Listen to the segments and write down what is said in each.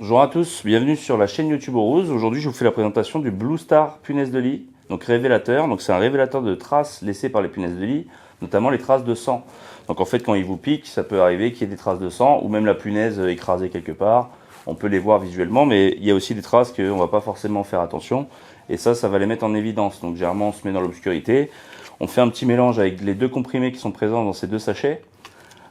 Bonjour à tous, bienvenue sur la chaîne YouTube Rose. Aujourd'hui, je vous fais la présentation du Blue Star punaise de lit, donc révélateur. Donc c'est un révélateur de traces laissées par les punaises de lit, notamment les traces de sang. Donc en fait, quand ils vous piquent, ça peut arriver qu'il y ait des traces de sang ou même la punaise écrasée quelque part. On peut les voir visuellement, mais il y a aussi des traces qu'on ne va pas forcément faire attention. Et ça va les mettre en évidence. Donc généralement, on se met dans l'obscurité. On fait un petit mélange avec les deux comprimés qui sont présents dans ces deux sachets,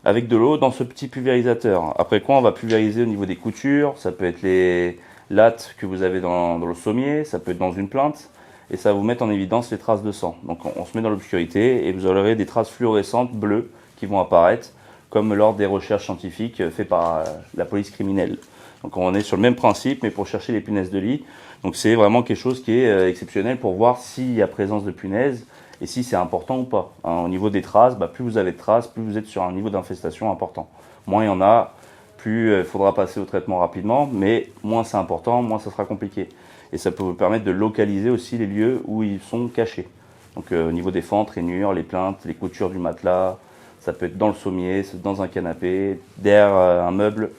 avec de l'eau dans ce petit pulvérisateur. Après quoi, on va pulvériser au niveau des coutures. Ça peut être les lattes que vous avez dans le sommier, ça peut être dans une plainte, et ça va vous mettre en évidence les traces de sang. Donc on se met dans l'obscurité et vous aurez des traces fluorescentes bleues qui vont apparaître, comme lors des recherches scientifiques faites par la police criminelle. Donc on est sur le même principe, mais pour chercher les punaises de lit. Donc c'est vraiment quelque chose qui est exceptionnel pour voir s'il y a présence de punaises et si c'est important ou pas. Au niveau des traces, plus vous avez de traces, plus vous êtes sur un niveau d'infestation important. Moins il y en a, plus il faudra passer au traitement rapidement, mais moins c'est important, moins ça sera compliqué. Et ça peut vous permettre de localiser aussi les lieux où ils sont cachés. Donc au niveau des fentes, rainures, les plinthes, les coutures du matelas, ça peut être dans le sommier, dans un canapé, derrière un meuble,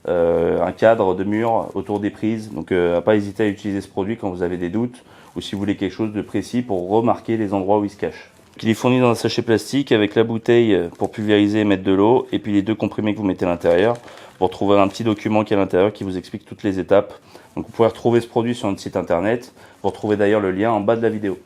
un cadre de mur autour des prises. Donc à pas hésiter à utiliser ce produit quand vous avez des doutes ou si vous voulez quelque chose de précis pour remarquer les endroits où il se cache. Il est fourni dans un sachet plastique avec la bouteille pour pulvériser et mettre de l'eau, et puis les deux comprimés que vous mettez à l'intérieur. Vous retrouverez un petit document qui est à l'intérieur qui vous explique toutes les étapes. Donc vous pouvez retrouver ce produit sur notre site internet. Vous retrouvez d'ailleurs le lien en bas de la vidéo.